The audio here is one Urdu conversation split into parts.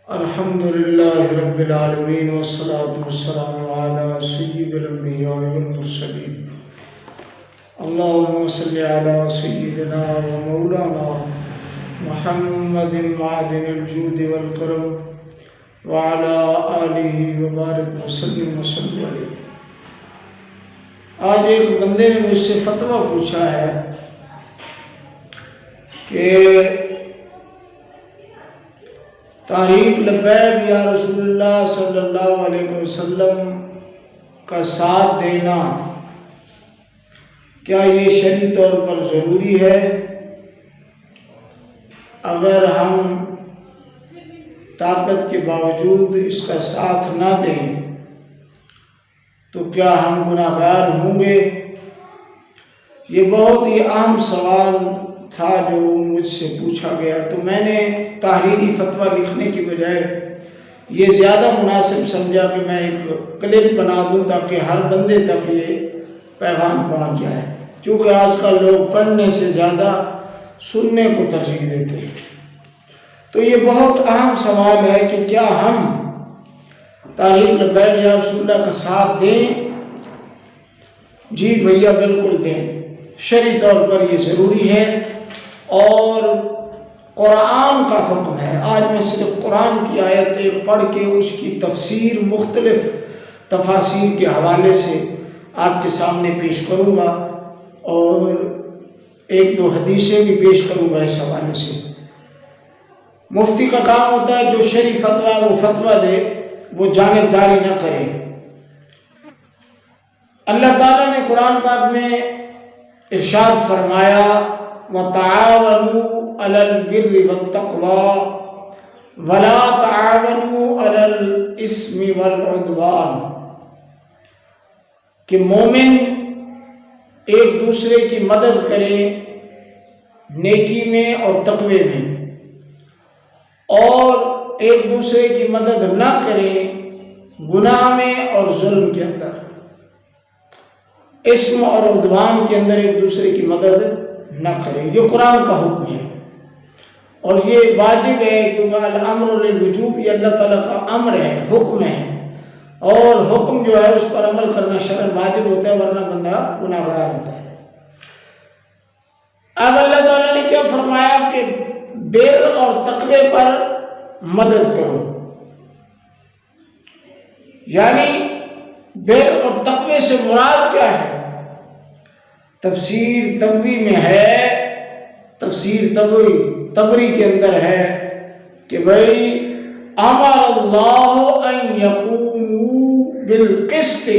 الحمد لله رب العالمين والصلاة والسلام على سيد الأنبياء والمرسلين اللهم صل على سيدنا ومولانا محمد معدن الجود والكرم وعلى آلہ وبارک وسلم علیہ۔ آج ایک بندے نے مجھ سے فتویٰ پوچھا ہے کہ تحریک لبیک یا رسول اللہ صلی اللہ علیہ وسلم کا ساتھ دینا کیا یہ شرعی طور پر ضروری ہے؟ اگر ہم طاقت کے باوجود اس کا ساتھ نہ دیں تو کیا ہم گناہگار ہوں گے؟ یہ بہت ہی اہم سوال تھا جو مجھ سے پوچھا گیا، تو میں نے تحریری فتویٰ لکھنے کی بجائے یہ زیادہ مناسب سمجھا کہ میں ایک کلپ بنا دوں تاکہ ہر بندے تک یہ پیغام پہنچ جائے، کیونکہ آج کل لوگ پڑھنے سے زیادہ سننے کو ترجیح دیتے ہیں۔ تو یہ بہت اہم سوال ہے کہ کیا ہم تحریک لبیک یا رسول اللہ کا ساتھ دیں؟ جی بھیا بالکل دیں، شرعی طور پر یہ ضروری ہے اور قرآن کا حکم ہے۔ آج میں صرف قرآن کی آیتیں پڑھ کے اس کی تفسیر مختلف تفاسیر کے حوالے سے آپ کے سامنے پیش کروں گا اور ایک دو حدیثیں بھی پیش کروں گا اس حوالے سے۔ مفتی کا کام ہوتا ہے جو شرعی فتویٰ وہ فتویٰ دے، وہ جانبداری نہ کرے۔ اللہ تعالیٰ نے قرآن پاک میں ارشاد فرمایا وَتَعَاوَنُوا عَلَى الْبِرِّ وَالتَّقْوَى وَلَا تَعَاوَنُوا عَلَى الْإِثْمِ وَالْعُدْوَانِ، کہ مومن ایک دوسرے کی مدد کرے نیکی میں اور تقوی میں، اور ایک دوسرے کی مدد نہ کرے گناہ میں اور ظلم کے اندر، اسم اور عدوان کے اندر ایک دوسرے کی مدد نہ کرے۔ یہ قرآن کا حکم ہے اور یہ واجب ہے، کیونکہ الامر للوجوب یہ اللہ تعالیٰ کا امر ہے، حکم ہے، اور حکم جو ہے اس پر عمل کرنا شرعاً واجب ہوتا ہے، ورنہ بندہ گناہگار ہوتا ہے۔ اب اللہ تعالیٰ نے کیا فرمایا کہ بر اور تقوی پر مدد کرو، یعنی بر اور تقوی سے مراد کیا ہے؟ تفسیر تبوی میں ہے، تفسیر تبری کے اندر ہے کہ بھئی امر اللہ ان یقوموا بالقسط،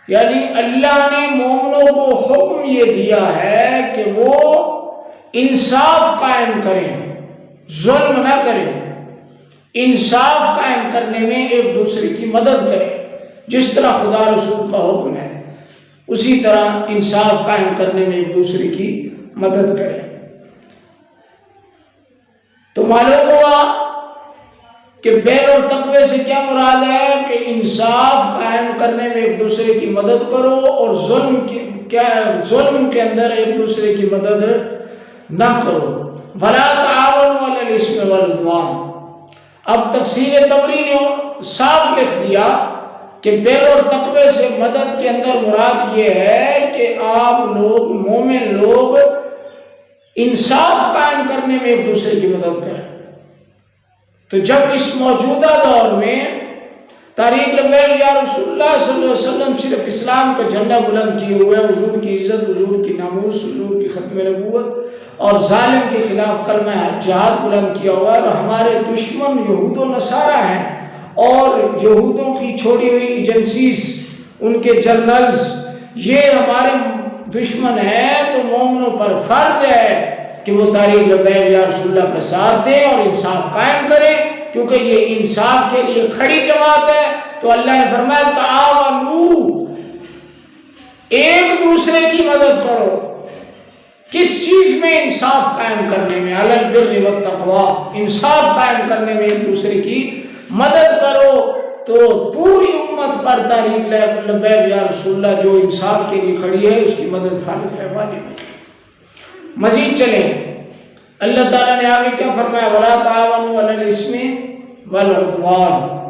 یعنی اللہ نے مومنوں کو حکم یہ دیا ہے کہ وہ انصاف قائم کریں، ظلم نہ کریں، انصاف قائم کرنے میں ایک دوسرے کی مدد کریں، جس طرح خدا رسول کا حکم ہے اسی طرح انصاف قائم کرنے میں ایک دوسرے کی مدد کریں۔ تو معلوم ہوا کہ بر اور تقوی سے کیا مراد ہے کہ انصاف قائم کرنے میں ایک دوسرے کی مدد کرو اور ظلم کے اندر ایک دوسرے کی مدد نہ کرو۔ وَلَا تَعَاوَنُوا عَلَى الْإِثْمِ وَالْعُدْوَانِ، اب تفسیر تبری نے صاف لکھ دیا کہ بر اور تقوی سے مدد کے اندر مراد یہ ہے کہ آپ لوگ مومن لوگ انصاف قائم کرنے میں ایک دوسرے کی مدد کریں۔ تو جب اس موجودہ دور میں تحریک لبیک یا رسول اللہ صلی اللہ علیہ وسلم صرف اسلام کا جھنڈا بلند کیے ہوئے، حضور کی عزت، حضور کی ناموس، حضور کی ختم نبوت اور ظالم کے خلاف کلمہ جہاد بلند کیا ہوا، اور ہمارے دشمن یہود و نصارہ ہیں اور یہودوں کی چھوڑی ہوئی ایجنسیز، ان کے جرنلز یہ ہمارے دشمن ہیں، تو مومنوں پر فرض ہے کہ وہ تحریک لبیک یا رسول اللہ کا ساتھ دیں اور انصاف قائم کریں، کیونکہ یہ انصاف کے لیے کھڑی جماعت ہے۔ تو اللہ نے فرمایا تعاونوا، ایک دوسرے کی مدد کرو، کس چیز میں؟ انصاف قائم کرنے میں، علی البر والتقوی، انصاف قائم کرنے میں ایک دوسرے کی مدد کرو۔ تو پوری امت پر تحریک لبیک یا رسول اللہ جو انصاف کے لیے کھڑی ہے اس کی مدد فرض ہے، واجب ہے۔ مزید چلیں، اللہ تعالیٰ نے آگے کیا فرمایا؟ وَلَا تَعَاوَنُوا عَلَى والعدوان۔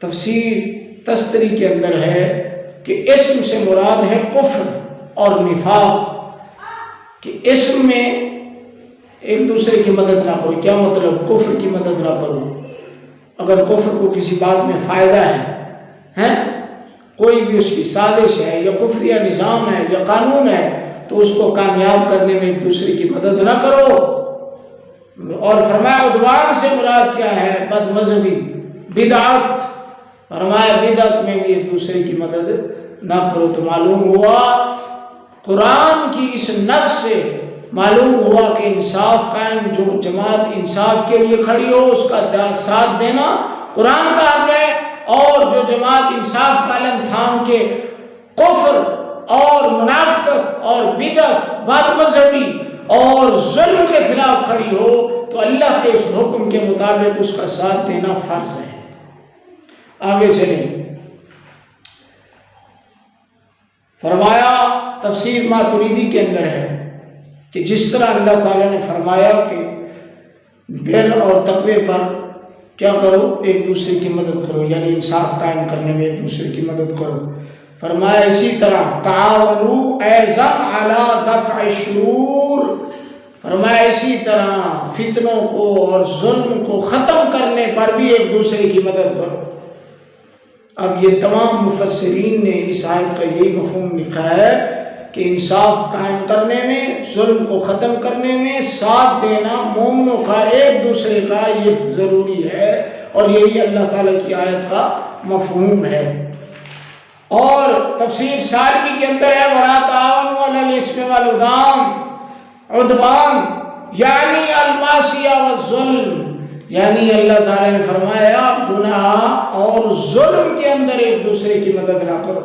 تفسیر تستری کے اندر ہے کہ اسم سے مراد ہے کفر اور نفاق، کہ اسم میں ایک دوسرے کی مدد نہ کرو۔ کیا مطلب؟ کفر کی مدد نہ کرو۔ اگر کفر کو کسی بات میں فائدہ ہے، کوئی بھی اس کی سازش ہے یا کفریہ نظام ہے یا قانون ہے، تو اس کو کامیاب کرنے میں ایک دوسرے کی مدد نہ کرو۔ اور فرمایا عدوان سے مراد کیا ہے؟ بد مذہبی، بدعت۔ فرمایا بدعت میں بھی ایک دوسرے کی مدد نہ کرو۔ تو معلوم ہوا قرآن کی اس نص سے معلوم ہوا کہ انصاف قائم، جو جماعت انصاف کے لیے کھڑی ہو اس کا ساتھ دینا قرآن کا حق ہے، اور جو جماعت انصاف کا علم تھام کے کفر اور منافقت اور بدعت، بد مذہبی اور ظلم کے خلاف کھڑی ہو تو اللہ کے اس حکم کے مطابق اس کا ساتھ دینا فرض ہے۔ آگے چلیں۔ فرمایا تفسیر ماتریدی کے اندر ہے کہ جس طرح اللہ تعالیٰ نے فرمایا کہ بر اور تقوی پر کیا کرو؟ ایک دوسرے کی مدد کرو، یعنی انصاف قائم کرنے میں ایک دوسرے کی مدد کرو۔ فرمایا اسی طرح تعاونوا ایضا علی دفع الشرور، فرمایا اسی طرح فتنوں کو اور ظلم کو ختم کرنے پر بھی ایک دوسرے کی مدد کرو۔ اب یہ تمام مفسرین نے اس آیت کا یہی مفہوم لکھا ہے کہ انصاف قائم کرنے میں، ظلم کو ختم کرنے میں ساتھ دینا مومنوں کا ایک دوسرے کا یہ ضروری ہے، اور یہی اللہ تعالیٰ کی آیت کا مفہوم ہے۔ اور تفسیر سالمی کے اندر ہے وَلَا تَعَاوَنُوا عَلَى الْإِثْمِ وَالْعُدْوَانِ، عدوان یعنی المعصیہ والظلم، یعنی اللہ تعالیٰ نے فرمایا گناہ اور ظلم کے اندر ایک دوسرے کی مدد نہ کرو۔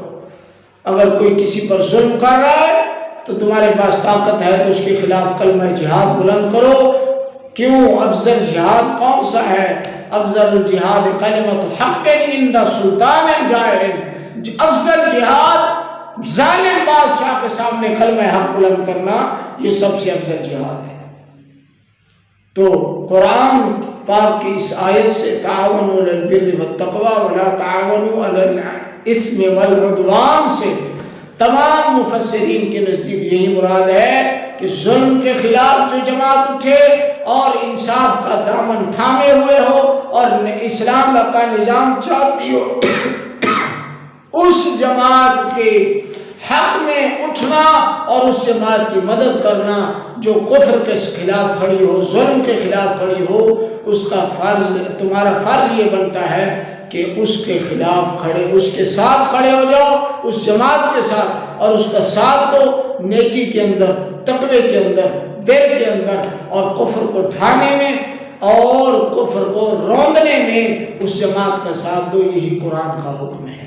اگر کوئی کسی پر ظلم کر رہا ہے تو تمہارے پاس طاقت ہے تو اس کے خلاف کلمہ جہاد بلند کرو۔ کیوں؟ افضل جہاد کون سا ہے؟ افضل الجہاد کلمۃ حق عند سلطان جائر، افضل جہاد ظالم بادشاہ کے سامنے کلمہ حق بلند کرنا، یہ سب سے افضل جہاد ہے۔ تو قرآن پاک کی اس آیت سے تعاونوا علی البر والتقوی ولا تعاونوا علی الاسم والعدوان سے تمام مفسرین کے نزدیک یہی مراد ہے کہ ظلم کے خلاف جو جماعت اٹھے اور انصاف کا دامن تھامے ہوئے ہو اور اسلام کا نظام چاہتی ہو، اس جماعت کے حق میں اٹھنا اور اس جماعت کی مدد کرنا جو کفر کے خلاف کھڑی ہو، ظلم کے خلاف کھڑی ہو، اس کا فرض، تمہارا فرض یہ بنتا ہے کہ اس کے خلاف کھڑے، اس کے ساتھ کھڑے ہو جاؤ، اس جماعت کے ساتھ، اور اس کا ساتھ دو نیکی کے اندر، تقوی کے اندر، بر کے اندر، اور کفر کو ڈھانے میں اور کفر کو روندنے میں اس جماعت کا ساتھ دو۔ یہی قرآن کا حکم ہے۔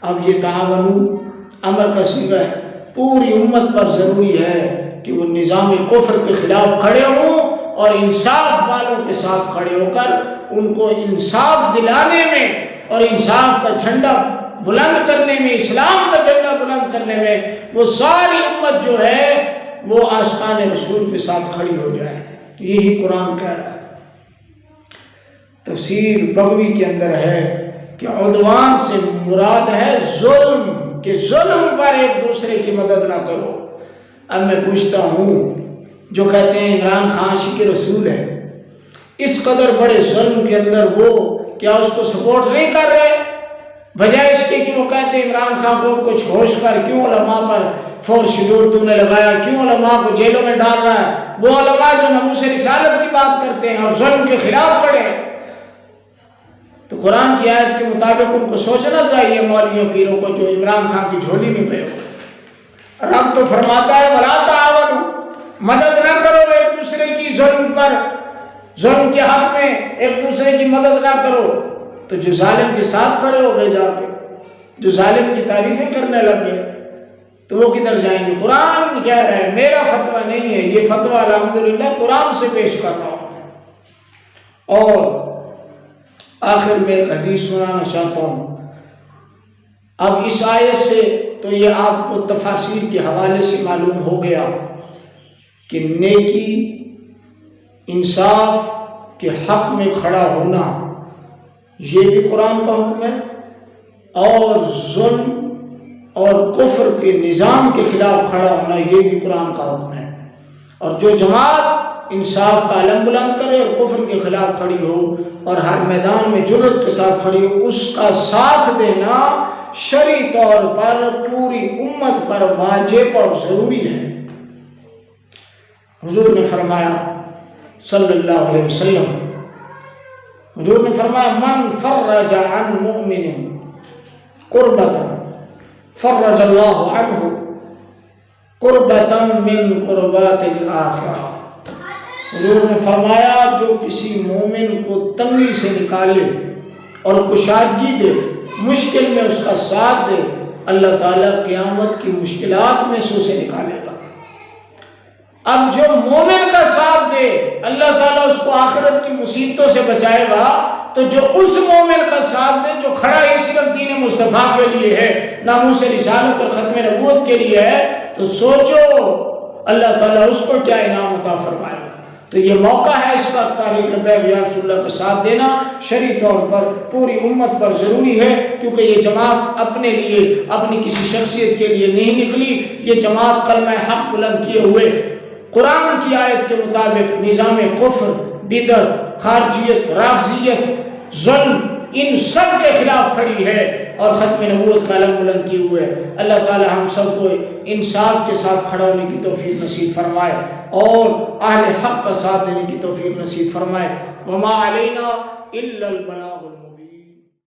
اب یہ تعاونوا امر کا صیغہ ہے، پوری امت پر ضروری ہے کہ وہ نظام کفر کے خلاف کھڑے ہوں اور انصاف والوں کے ساتھ کھڑے ہو کر ان کو انصاف دلانے میں اور انصاف کا جھنڈا بلند کرنے میں، اسلام کا جھنڈا بلند کرنے میں وہ ساری امت جو ہے وہ عاشقان رسول کے ساتھ کھڑی ہو جائے۔ یہی قرآن کہہ رہا ہے۔ تفسیر بغوی کے اندر ہے کہ عدوان سے مراد ہے ظلم، کہ ظلم پر ایک دوسرے کی مدد نہ کرو۔ اب میں پوچھتا ہوں، جو کہتے ہیں عمران خان عاشق رسول ہے، اس قدر بڑے ظلم کے اندر وہ کیا اس کو سپورٹ نہیں کر رہے؟ بجائے اس کے کہ وہ کہتے ہیں عمران خان کو کچھ ہوش کر، کیوں علماء پر فور شیڈول تو نے لگایا، کیوں علماء کو جیلوں میں ڈال رہا ہے؟ وہ علماء جو ناموس رسالت کی بات کرتے ہیں اور ظلم کے خلاف کھڑے ہیں۔ تو قرآن کی آیت کے مطابق ان کو سوچنا چاہیے، مولویوں پیروں کو جو عمران خان کی جھولی میں گئے ہو۔ رب تو فرماتا ہے وَلَا تَعَاوَنُوا، مدد نہ کرو ایک دوسرے کی ظلم پر، ظلم کے حق میں ایک دوسرے کی مدد نہ کرو۔ تو جو ظالم کے ساتھ کھڑے ہو گئے جا کے، جو ظالم کی تعریفیں کرنے لگ گئے، تو وہ کدھر جائیں گے؟ قرآن کہہ رہا ہے، میرا فتویٰ نہیں ہے، یہ فتویٰ الحمدللہ قرآن سے پیش کر رہا ہوں۔ اور آخر میں ایک حدیث سنانا چاہتا ہوں۔ اب اس آیت سے تو یہ آپ کو تفاسیر کے حوالے سے معلوم ہو گیا کہ نیکی، انصاف کہ حق میں کھڑا ہونا یہ بھی قرآن کا حکم ہے، اور ظلم اور کفر کے نظام کے خلاف کھڑا ہونا یہ بھی قرآن کا حکم ہے۔ اور جو جماعت انصاف کا علم بلند کرے اور کفر کے خلاف کھڑی ہو اور ہر میدان میں جرأت کے ساتھ کھڑی ہو، اس کا ساتھ دینا شرعی طور پر پوری امت پر واجب اور ضروری ہے۔ حضور نے فرمایا صلی اللہ علیہ وسلم، حضور نے فرمایا من فرج عن مؤمن قربۃ فرج اللہ عنہ قربۃ من قربات الآخرہ۔ حضور نے فرمایا جو کسی مومن کو تنگی سے نکالے اور کشادگی دے، مشکل میں اس کا ساتھ دے، اللہ تعالیٰ قیامت کی مشکلات میں سے اسے نکالے گا۔ اب جو مومن کا ساتھ دے اللہ تعالیٰ اس کو آخرت کی مصیبتوں سے بچائے گا، تو جو اس مومن کا ساتھ دے جو کھڑا ہی صرف دین مصطفیٰ کے لیے ہے، ناموس رسالت اور ختم نبوت کے لیے ہے، تو سوچو اللہ تعالیٰ اس کو کیا انعام عطا فرمائے گا۔ تو یہ موقع ہے اس وقت تحریک لبیک یا رسول اللہ کا ساتھ دینا شرعی طور پر پوری امت پر ضروری ہے، کیونکہ یہ جماعت اپنے لیے اپنی کسی شخصیت کے لیے نہیں نکلی، یہ جماعت کلمہ حق بلند کیے ہوئے قرآن کی آیت کے مطابق نظام کفر، بدعت، خارجیت، رافضیت، ظلم ان سب کے خلاف کھڑی ہے اور ختم نبوت کا علم بلند کیے ہوئے۔ اللہ تعالی ہم سب کو انصاف کے ساتھ کھڑا ہونے کی توفیق نصیب فرمائے اور اہل حق کا ساتھ دینے کی توفیق نصیب فرمائے۔ وما علینا الا البلاغ۔